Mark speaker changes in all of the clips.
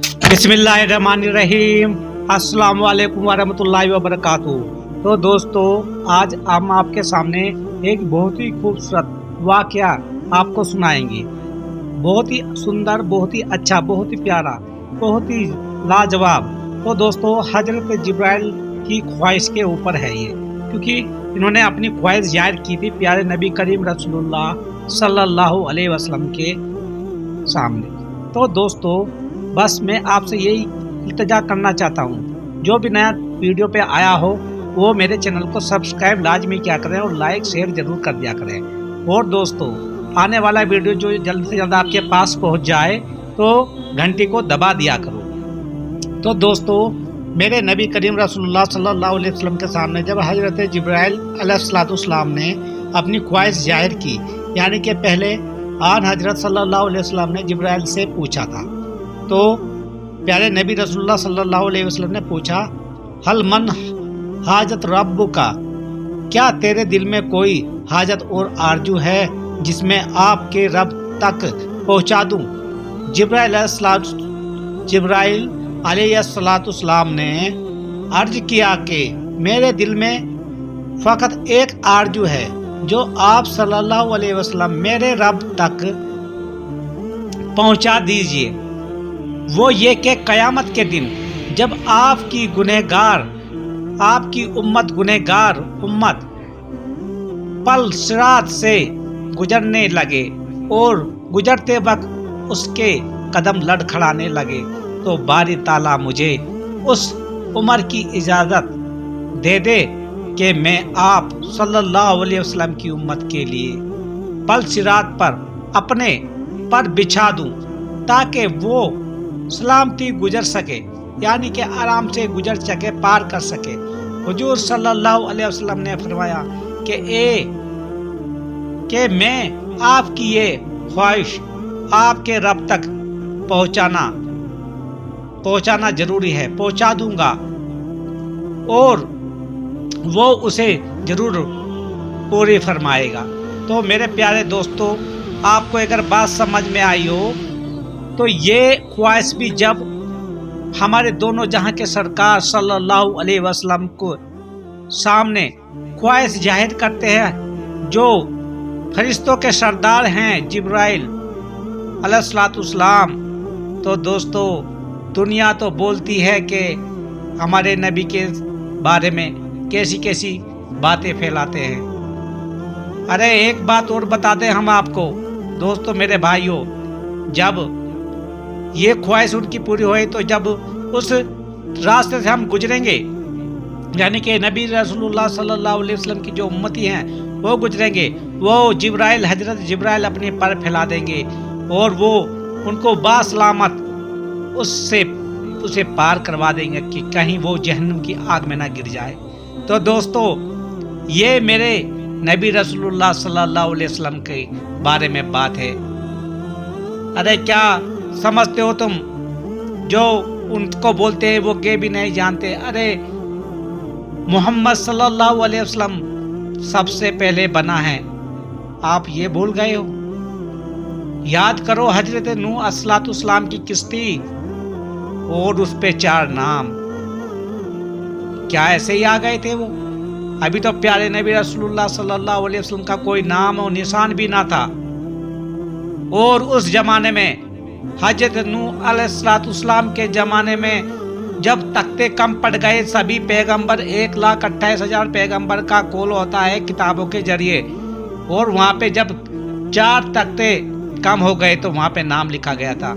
Speaker 1: बिस्मिल्लाहिर्रहमानिर्रहीम। अस्सलाम वालेकुम वरहमतुल्लाहि वबरकातुहू। तो दोस्तों, आज हम आपके सामने एक बहुत ही खूबसूरत वाक़या आपको सुनाएंगे। बहुत ही सुंदर, बहुत ही अच्छा, बहुत ही प्यारा, बहुत ही लाजवाब। तो दोस्तों, हजरत जिब्राइल की ख्वाहिश के ऊपर है ये, क्योंकि इन्होंने अपनी ख्वाहिश जाहिर की थी प्यारे नबी करीम रसूलुल्लाह सल्लल्लाहु अलैहि वसल्लम के सामने। तो दोस्तों, बस मैं आपसे यही इल्तिजा करना चाहता हूँ, जो भी नया वीडियो पे आया हो वो मेरे चैनल को सब्सक्राइब लाजमी किया करें और लाइक शेयर जरूर कर दिया करें। और दोस्तों, आने वाला वीडियो जो जल्द से जल्द आपके पास पहुँच जाए तो घंटी को दबा दिया करो। तो दोस्तों, मेरे नबी करीम रसूलुल्लाह सल्लल्लाहु अलैहि वसल्लम के सामने जब हजरत जिब्राइल अलैहिस्सलाम ने अपनी ख्वाहिश जाहिर की, यानी कि पहले आन हजरत सल्लल्लाहु अलैहि वसल्लम ने जिब्राइल से पूछा था, तो प्यारे नबी रसूलुल्लाह सल्लल्लाहु अलैहि वसल्लम ने पूछा, हल मन हाजत रब्बु का, क्या तेरे दिल में कोई हाजत और आरजू है जिसमें आपके रब तक पहुंचा दूं। जिब्राइल अलैहिस्सलाम ने अर्ज किया कि मेरे दिल में फ़कत एक आरजू है जो आप सल्लल्लाहु अलैहि वसल्लम मेरे रब तक पहुंचा दीजिए। वो ये कि क़यामत के दिन जब आपकी गुनहगार उम्मत पल सिरात से गुजरने लगे और गुजरते वक्त उसके कदम लड़खड़ाने लगे, तो बारी ताला मुझे उस उम्र की इजाज़त दे दे कि मैं आप सल्लल्लाहु अलैहि वसल्लम की उम्मत के लिए पल सिरात पर अपने पर बिछा दूं, ताकि वो सलामती गुजर सके, यानी कि आराम से गुजर सके, पार कर सके। हुजूर सल्लल्लाहु अलैहि वसल्लम ने फरमाया कि मैं आपकी ये ख्वाहिश आपके रब तक पहुंचाना जरूरी है, पहुंचा दूंगा और वो उसे जरूर पूरी फरमाएगा। तो मेरे प्यारे दोस्तों, आपको अगर बात समझ में आई हो तो ये ख्वाहिश भी जब हमारे दोनों जहां के सरकार सल्लल्लाहु अलैहि वसल्लम को सामने ख्वाहिश जाहिर करते हैं, जो फरिश्तों के सरदार हैं जिब्राइल अलैहिस्सलाम, तो दोस्तों दुनिया तो बोलती है कि हमारे नबी के बारे में कैसी कैसी बातें फैलाते हैं। अरे एक बात और बता दें हम आपको दोस्तों, मेरे भाइयों, जब ये ख्वाहिश उनकी पूरी हुई तो जब उस रास्ते से हम गुजरेंगे, यानी कि नबी रसूलुल्लाह सल्लल्लाहु अलैहि वसल्लम की जो उम्मती हैं वो गुजरेंगे, वो हजरत जिब्राइल अपने पर फैला देंगे और वो उनको बासलामत उसे पार करवा देंगे कि कहीं वो जहन्नम की आग में ना गिर जाए। तो दोस्तों, ये मेरे नबी रसूलुल्लाह सल्लल्लाहु अलैहि वसल्लम के बारे में बात है। अरे क्या समझते हो तुम, जो उनको बोलते हैं वो के भी नहीं जानते। अरे मोहम्मद सल्लल्लाहु अलैहि वसल्लम सबसे पहले बना है, आप ये भूल गए हो? याद करो हजरत नूह अलैहिस्सलाम की किस्ती और उस पे 4 नाम, क्या ऐसे ही आ गए थे वो? अभी तो प्यारे नबी रसूलुल्लाह सल्लल्लाहु अलैहि वसल्लम का कोई नाम और निशान भी ना था। और उस जमाने में हजरत नूह अलैहिस्सलाम के जमाने में जब तख्ते कम पड़ गए, सभी पैगंबर 1,28,000 पैगंबर का कॉल होता है किताबों के जरिए, और वहाँ पे जब 4 तख्ते कम हो गए तो वहाँ पे नाम लिखा गया था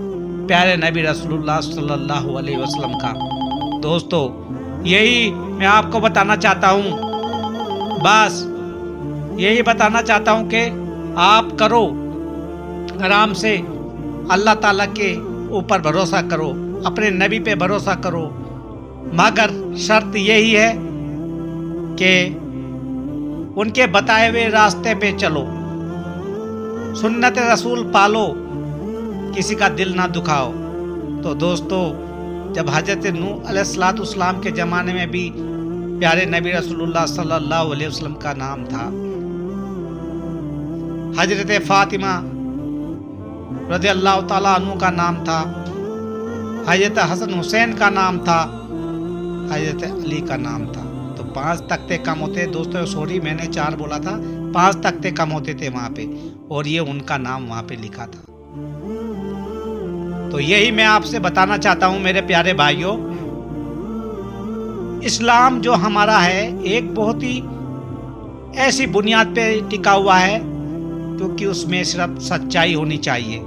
Speaker 1: प्यारे नबी रसूलुल्लाह सल्लल्लाहु अलैहि वसल्लम का। दोस्तों, यही मैं आपको बताना चाहता हूँ, बस यही बताना चाहता हूँ कि आप करो आराम से, अल्लाह ताला के ऊपर भरोसा करो, अपने नबी पे भरोसा करो, मगर शर्त यही है कि उनके बताए हुए रास्ते पे चलो, सुन्नत रसूल पालो, किसी का दिल ना दुखाओ। तो दोस्तों, जब हजरत नूह अलैहिस्सलाम के ज़माने में भी प्यारे नबी रसूलुल्लाह सल्लल्लाहु अलैहि वसल्लम का नाम था, हजरत फातिमा रज़ियल्लाहु ताला अन्हु का नाम था, हजरत हसन हुसैन का नाम था, हजरत अली का नाम था। तो 5 तख्ते कम होते दोस्तों, सॉरी मैंने 4 बोला था, 5 तख्ते कम होते थे वहाँ पे, और ये उनका नाम वहाँ पे लिखा था। तो यही मैं आपसे बताना चाहता हूँ मेरे प्यारे भाइयों, इस्लाम जो हमारा है एक बहुत ही ऐसी बुनियाद पे टिका हुआ है, क्योंकि उसमें सिर्फ सच्चाई होनी चाहिए।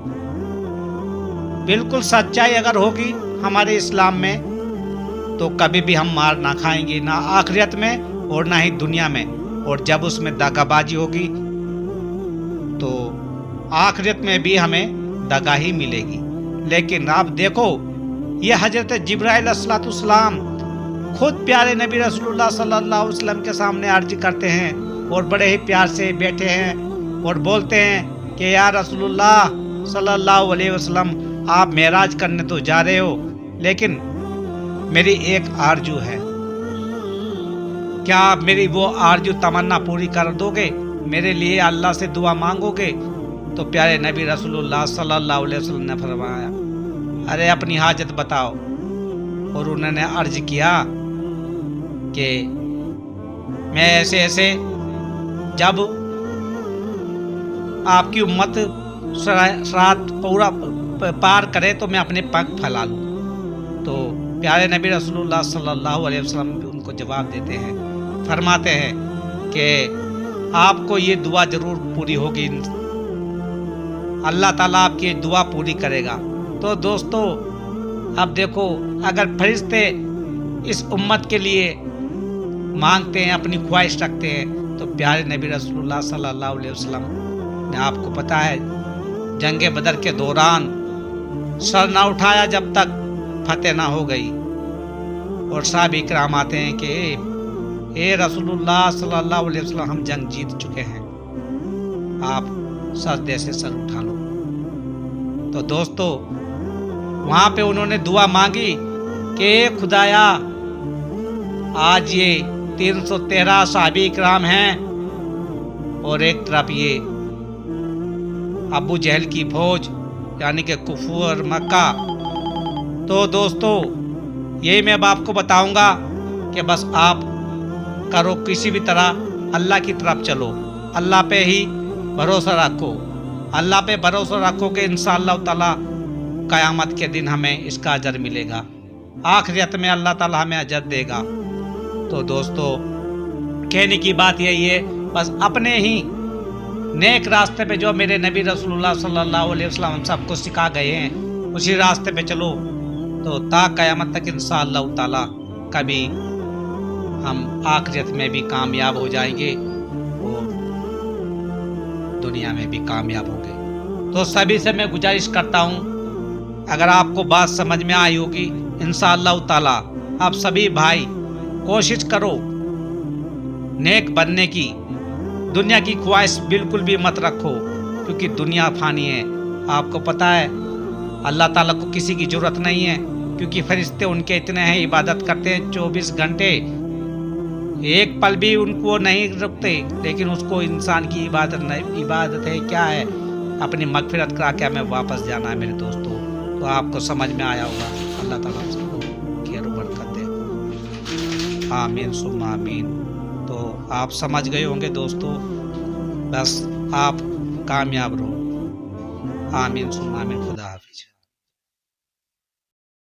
Speaker 1: बिल्कुल सच्चाई अगर होगी हमारे इस्लाम में, तो कभी भी हम मार ना खाएंगे, ना आखिरत में और ना ही दुनिया में। और जब उसमें दगाबाजी होगी तो आखिरत में भी हमें दगा ही मिलेगी। लेकिन आप देखो, ये हजरत जिब्राइल अलैहिस्सलाम खुद प्यारे नबी रसूलुल्लाह सल्लल्लाहु अलैहि वसल्लम के सामने अर्ज करते हैं, और बड़े ही प्यार से बैठे हैं और बोलते हैं कि या रसूलुल्लाह सल्लल्लाहु अलैहि वसल्लम, आप मेराज करने तो जा रहे हो, लेकिन मेरी एक आरजू है, क्या आप मेरी वो आरजू तमन्ना पूरी कर दोगे? मेरे लिए अल्लाह से दुआ मांगोगे? तो प्यारे नबी रसूलुल्लाह सल्लल्लाहु अलैहि वसल्लम ने फरमाया, अरे अपनी हाजत बताओ। और उन्होंने अर्ज किया कि मैं ऐसे ऐसे, जब आपकी उम्मत रात पूरा पार करे तो मैं अपने पग फैला लूँ। तो प्यारे नबी रसूलुल्लाह सल्लल्लाहु अलैहि वसल्लम उनको जवाब देते हैं, फरमाते हैं कि आपको ये दुआ जरूर पूरी होगी, अल्लाह ताला आपकी दुआ पूरी करेगा। तो दोस्तों अब देखो, अगर फरिश्ते इस उम्मत के लिए मांगते हैं, अपनी ख्वाहिश रखते हैं, तो प्यारे नबी रसूलुल्लाह सल्लल्लाहु अलैहि वसल्लम ने, आपको पता है, जंगे बदर के दौरान सर ना उठाया जब तक फतेह ना हो गई। और साहबे इकराम आते हैं कि ए रसूलुल्लाह सल्लल्लाहु अलैहि वसल्लम, हम जंग जीत चुके हैं, आप सजदे से सर उठा लो। तो दोस्तों वहाँ पे उन्होंने दुआ मांगी कि खुदाया, आज ये 313 साहबे इकराम हैं और एक तरफ ये अबू जहल की फौज, यानी कि कुफर मक्का। तो दोस्तों यही मैं अब आपको बताऊंगा कि बस आप करो किसी भी तरह अल्लाह की तरफ चलो, अल्लाह पे ही भरोसा रखो, अल्लाह पे भरोसा रखो कि इंशाअल्लाह ताला क़यामत के दिन हमें इसका अजर मिलेगा, आखिरत में अल्लाह ताला हमें अजर देगा। तो दोस्तों कहने की बात यही है, बस अपने ही नेक रास्ते पे जो मेरे नबी रसूलुल्लाह सल्लल्लाहु अलैहि वसल्लम हम सबको सिखा गए हैं, उसी रास्ते पे चलो, तो ता क़यामत तक इंशाअल्लाह ताला कभी हम आखिरत में भी कामयाब हो जाएंगे और दुनिया में भी कामयाब होंगे। तो सभी से मैं गुजारिश करता हूँ, अगर आपको बात समझ में आई होगी, इंशाअल्लाह ताला आप सभी भाई कोशिश करो नेक बनने की, दुनिया की ख्वाहिश बिल्कुल भी मत रखो, क्योंकि दुनिया फानी है। आपको पता है अल्लाह ताला को किसी की ज़रूरत नहीं है, क्योंकि फरिश्ते उनके इतने हैं, इबादत करते हैं 24 घंटे, एक पल भी उनको नहीं रुकते। लेकिन उसको इंसान की इबादत है क्या है, अपनी मगफिरत करा के हमें वापस जाना है मेरे दोस्तों। तो आपको समझ में आया होगा, अल्लाह ताला सबको खैर बरकत दे, आमीन सुम्मा आमीन। तो आप समझ गए होंगे दोस्तों, बस आप कामयाब रहो, आमीन सुम्मा आमीन।